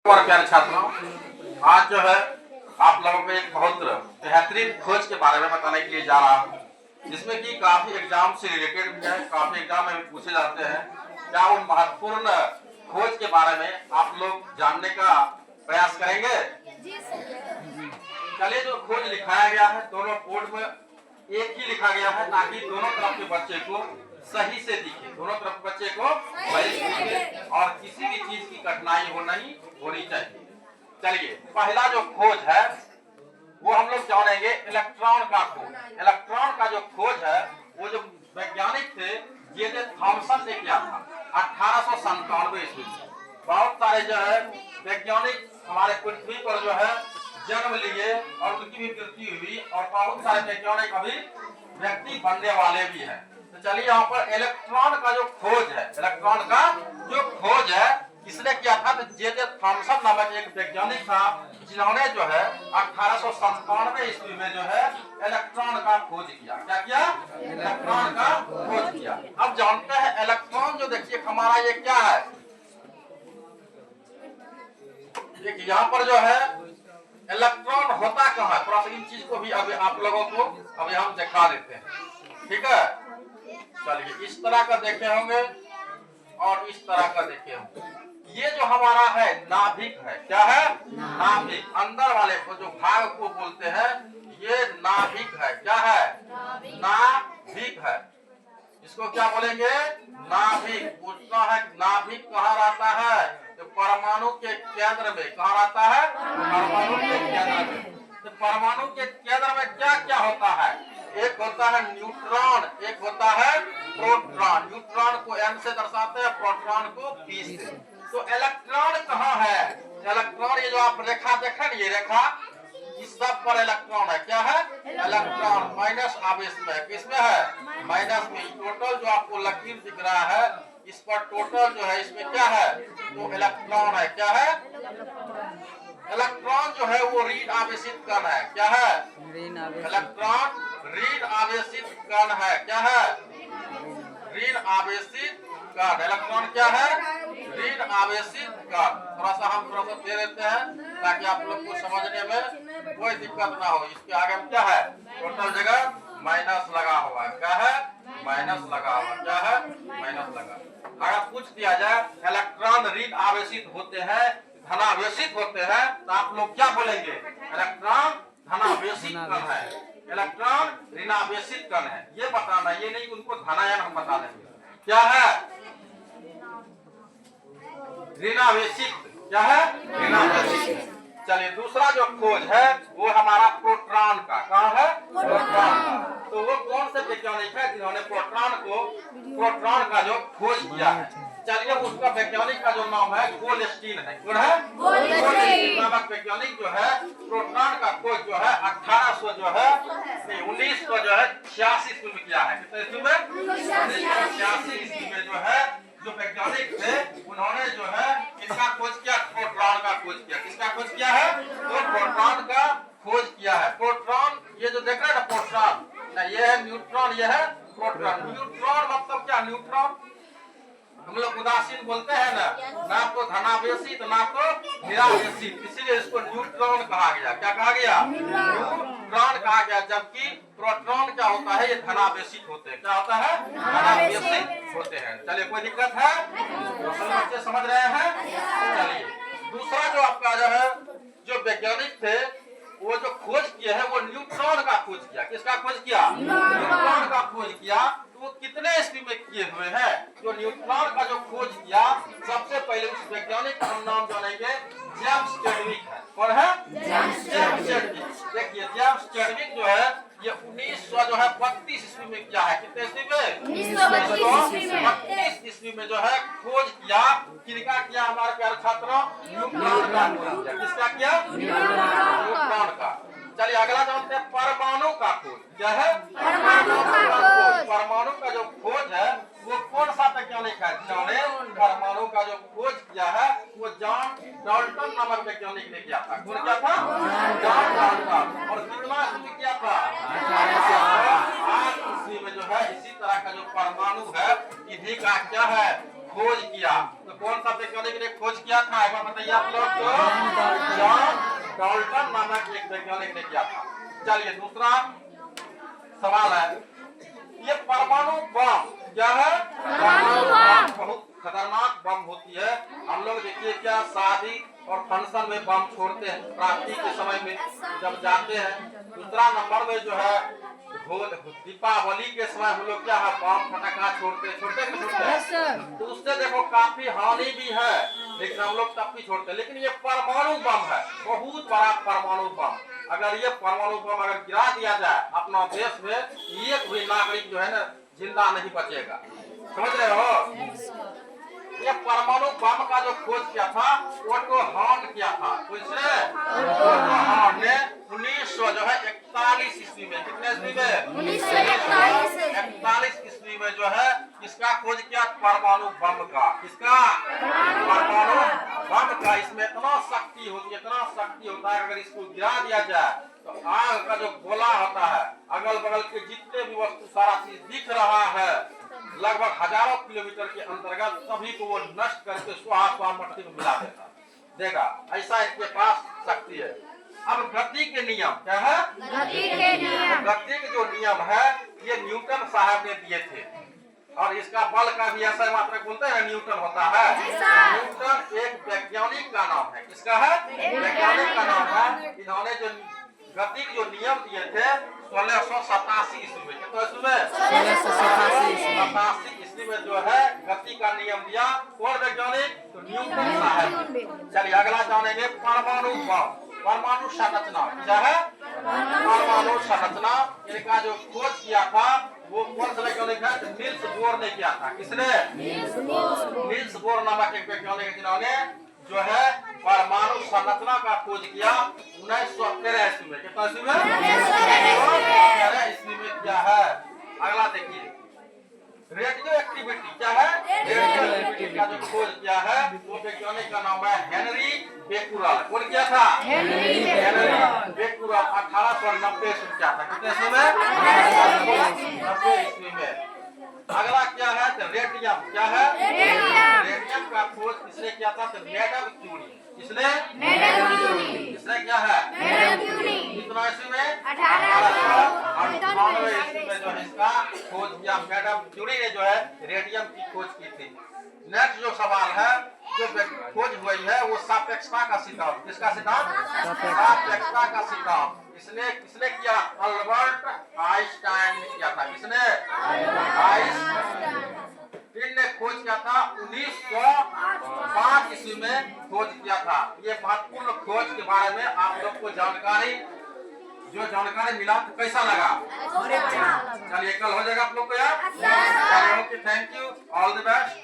और प्यारे छात्रों, आज जो है आप लोगों को एक बहुत बेहतरीन खोज के बारे में बताने के लिए जा रहा हूँ, जिसमें कि काफी एग्जाम से रिलेटेड भी है, काफी एग्जाम में भी पूछे जाते हैं। क्या उन महत्वपूर्ण खोज के बारे में आप लोग जानने का प्रयास करेंगे? चलिए, जो खोज लिखाया गया है दोनों बोर्ड में एक ही लिखा गया है, ताकि दोनों तरफ के बच्चे को सही से दिखे, दोनों तरफ बच्चे को सही से दिखे और किसी भी चीज की कठिनाई नहीं होनी चाहिए। चलिए, पहला जो खोज है वो हम लोग जानेंगे इलेक्ट्रॉन का खोज। इलेक्ट्रॉन का जो खोज है वो जो वैज्ञानिक थे जे थॉमसन ने किया था 1897 ईस्वी में। बहुत सारे जो है वैज्ञानिक हमारे पृथ्वी पर जो है जन्म लिए और उनकी भी मृत्यु हुई, और बहुत सारे वैज्ञानिक अभी व्यक्ति बनने वाले भी हैं। तो चलिए, यहाँ पर इलेक्ट्रॉन का जो खोज है, इलेक्ट्रॉन का जो खोज है किसने किया था? तो जे थॉमसन नामक एक वैज्ञानिक था, जिन्होंने जो है 1897 ईस्वी में जो है इलेक्ट्रॉन का खोज किया। क्या किया? इलेक्ट्रॉन का खोज किया। अब जानते हैं इलेक्ट्रॉन जो देखिए हमारा ये क्या है, देखिए यहाँ पर जो है इलेक्ट्रॉन होता कहाँ है, थोड़ा सा इन चीज को भी अभी आप लोगों को अभी हम दिखा देते हैं। ठीक है, चलिए, इस तरह का देखे होंगे और इस तरह का देखे होंगे। ये जो हमारा है नाभिक है, क्या है? नाभिक। अंदर वाले को जो भाग को बोलते हैं ये नाभिक है। क्या है? नाभिक है। इसको क्या बोलेंगे? नाभिक। पूछना है नाभिक कहाँ रहता है? तो परमाणु के केंद्र में। कहाँ रहता है? परमाणु के केंद्र में। तो परमाणु के केंद्र में क्या क्या होता है? एक होता है न्यूट्रॉन, एक होता है प्रोटॉन। न्यूट्रॉन को एन से दर्शाते हैं, प्रोटॉन को पी से। तो इलेक्ट्रॉन कहाँ है? इलेक्ट्रॉन, ये जो आप रेखा देख रहे हैं, ये रेखा, इस सब पर इलेक्ट्रॉन है। क्या है? इलेक्ट्रॉन माइनस आवेश में। किसमें है? माइनस में। टोटल जो आपको लकीर दिख रहा है इस पर टोटल जो है इसमें क्या है? तो इलेक्ट्रॉन है। क्या है? इलेक्ट्रॉन जो है वो ऋण आवेशित कण है। क्या है? इलेक्ट्रॉन ऋण आवेशित कण है। क्या है? ऋण आवेशित कण। इलेक्ट्रॉन क्या है? ऋण आवेशित कण। थोड़ा सा दे देते हैं ताकि आप लोग को समझने में कोई दिक्कत ना हो। इसके आगे में क्या है? टोटल जगह माइनस लगा हुआ है। क्या है? माइनस लगा हुआ। क्या है? माइनस लगा। अगर पूछ दिया जाए इलेक्ट्रॉन ऋण आवेशित होते हैं, धनावेशित होते हैं, तो आप लोग क्या बोलेंगे? इलेक्ट्रॉन धनावेशित कण है, इलेक्ट्रॉन ऋणावेशित कण है। ये बताना, ये नहीं उनको धनायन हम बता देंगे। क्या है? ऋणावेशित। क्या है? ऋणावेशित। चलिए, दूसरा जो खोज है वो हमारा प्रोटॉन का। कहाँ है? प्रोटॉन का। तो वो कौन से वैज्ञानिक है जिन्होंने प्रोटॉन का जो खोज किया है? चलिए, उसका वैज्ञानिक का जो नाम है गोल्डस्टीन है। कौन है? गोल्डस्टीन नामक वैज्ञानिक जो है प्रोटॉन का खोज जो है 1800 जो है 1900 जो है 86 ईस्वी में किया है। कितने ईस्वी में? 1986 ईस्वी में जो है जो वैज्ञानिक थे उन्होंने जो है इसका खोज किया, प्रोटॉन का खोज किया। किसका खोज किया है? तो प्रोटॉन का खोज किया है। प्रोटॉन, ये जो देख रहे हैं ना प्रोटॉन, ना ये है न्यूट्रॉन, ये है प्रोटॉन। न्यूट्रॉन मतलब क्या? न्यूट्रॉन हम लोग उदासीन बोलते हैं ना तो धनावेशित ना तो निरावेशित, इसीलिए इसको न्यूट्रॉन कहा गया। क्या कहा गया? न्यूट्रॉन कहा गया। जबकि प्रोटॉन क्या होता है? ये धनावेशित होते हैं। क्या होता है? धनावेशित होते हैं। चलिए, कोई दिक्कत है? तो सब बच्चे समझ रहे हैं? चलिए, दूसरा जो आपका जो है जो वैज्ञानिक थे वो जो खोज किए हैं वो न्यूट्रॉन का खोज किया। किसका खोज किया? न्यूट्रॉन का खोज किया। तो वो कितने ईस्वी में किए हुए हैं? जो न्यूट्रॉन का जो खोज किया सबसे पहले उस वैज्ञानिक का नाम जानेंगे, जेम्स चैडविक है। कौन है? James Chadwick. देखिए, जेम्स चैडविक जो है ये 1932 ईस्वी में किया है। कितने ईस्वी में? 1932 ईस्वी में जो है खोज किया। किसका किया हमारे प्यारे छात्रों? न्यूट्रॉन का खोज किया। किसका किया? न्यूट्रॉन का। चलिए, अगला जानते हैं परमाणु का खोज। क्या है? परमाणु का खोज। परमाणु का जो खोज है वो कौन सा वैज्ञानिक है जिन्होंने परमाणु का जो खोज किया है? वो जॉन डाल्टन नामक वैज्ञानिक ने किया था। कौन किया था? John Dalton. और कितना ईस्वी किया था? 1808 ईस्वी में जो है इसी तरह का जो परमाणु है इन्हीं का क्या है? खोज किया। तो कौन सा वैज्ञानिक ने खोज किया था, एक बार बताइए आप लोग। तो जॉन डाल्टन नामक एक वैज्ञानिक ने किया था। चलिए दूसरा सवाल है, ये परमाणु बम क्या है? परमाणु बम बहुत खतरनाक बम होती है। हम लोग देखिए क्या शादी और फंक्शन में बम छोड़ते हैं, रात्रि के समय में जब जाते हैं। दूसरा नंबर में जो है दीपावली के समय हम लोग क्या है, बम फटाखा छोड़ते हैं। तो उससे देखो काफी हानि भी है, लेकिन हम लोग तब भी छोड़ते हैं। लेकिन ये परमाणु बम है, बहुत बड़ा परमाणु बम। अगर ये परमाणु बम अगर गिरा दिया जाए अपना देश में, एक भी नागरिक जो है ना जिंदा नहीं बचेगा। समझ रहे हो? ये परमाणु बम का जो खोज किया था ओटो हॉर्न किया था। किसने? ओटो हॉर्न ने 1941 ईस्वी में। कितने ईस्वी में? 1941 ईस्वी में जो है किसका खोज किया? परमाणु बम का। किसका? परमाणु बम का। इसमें इतना शक्ति होती है, इतना शक्ति होता है, अगर इसको गिरा दिया जाए तो आग का जो गोला होता है, अगल बगल के जितने भी वस्तु सारा चीज दिख रहा है, लगभग हजारों किलोमीटर के अंतर्गत सभी को वो नष्ट करके स्वाहा मट्टी में मिला देगा। ऐसा इसके पास शक्ति है। अब गति के नियम क्या है? गति के नियम। गति के जो नियम है ये न्यूटन साहब ने दिए थे, और इसका बल का भी ऐसा मात्रक बोलते हैं न्यूटन होता है। न्यूटन एक वैज्ञानिक का नाम है। किसका है? वैज्ञानिक का नाम है। इन्होंने जो गति के जो नियम दिए थे 1687 ईस्वी में। कितना ईस्वी में? 1687 ईस्वी में जो है गति का नियम दिया। कौन वैज्ञानिक? तो न्यूटन साहब। चलिए अगला जानेंगे परमाणु बम। परमाणु संरचना क्या है? परमाणु संरचना इनका जो खोज किया था वो कौन सा वैज्ञानिक है? नील्स बोर ने किया था। किसने? नील्स बोर नामक एक वैज्ञानिक जिन्होंने जो है परमाणु संरचना का खोज किया 1913 ईस्वी में। कितना ईस्वी में? 1913 ईस्वी में किया है। अगला देखिए रेडियो एक्टिविटी क्या है? रेडियो एक्टिविटी का जो खोज किया है वो वैज्ञानिक का नाम है हेनरी बेकुरल। कौन किया था? Henry Becquerel. 1890 ईस्वी किया था। कितने ईस्वी में? 90 ईस्वी में। अगला क्या है? तो रेडियम क्या है? रेडियम का खोज किसने किया था? तो मैडम क्यूरी। किसने? Madam Curie. किसने क्या है? Madam Curie. कितना ईस्वी में? 1898 ईस्वी में जो है इसका खोज किया मैडम क्यूरी ने जो है रेडियम की खोज की थी। नेक्स्ट जो सवाल है, जो खोज हुई है वो सापेक्षता का सिद्धांत। किसका सिद्धांत? सापेक्षता का सिद्धांत। किसने किया? अल्बर्ट आइंस्टाइन ने किया था। किसने? आइंस्टाइन ने खोज किया था 1905 ईस्वी में खोज किया था। ये महत्वपूर्ण खोज के बारे में आप लोग को जानकारी मिला तो कैसा लगा? चलिए कल हो जाएगा आप लोग को यार। Thank you, all the best.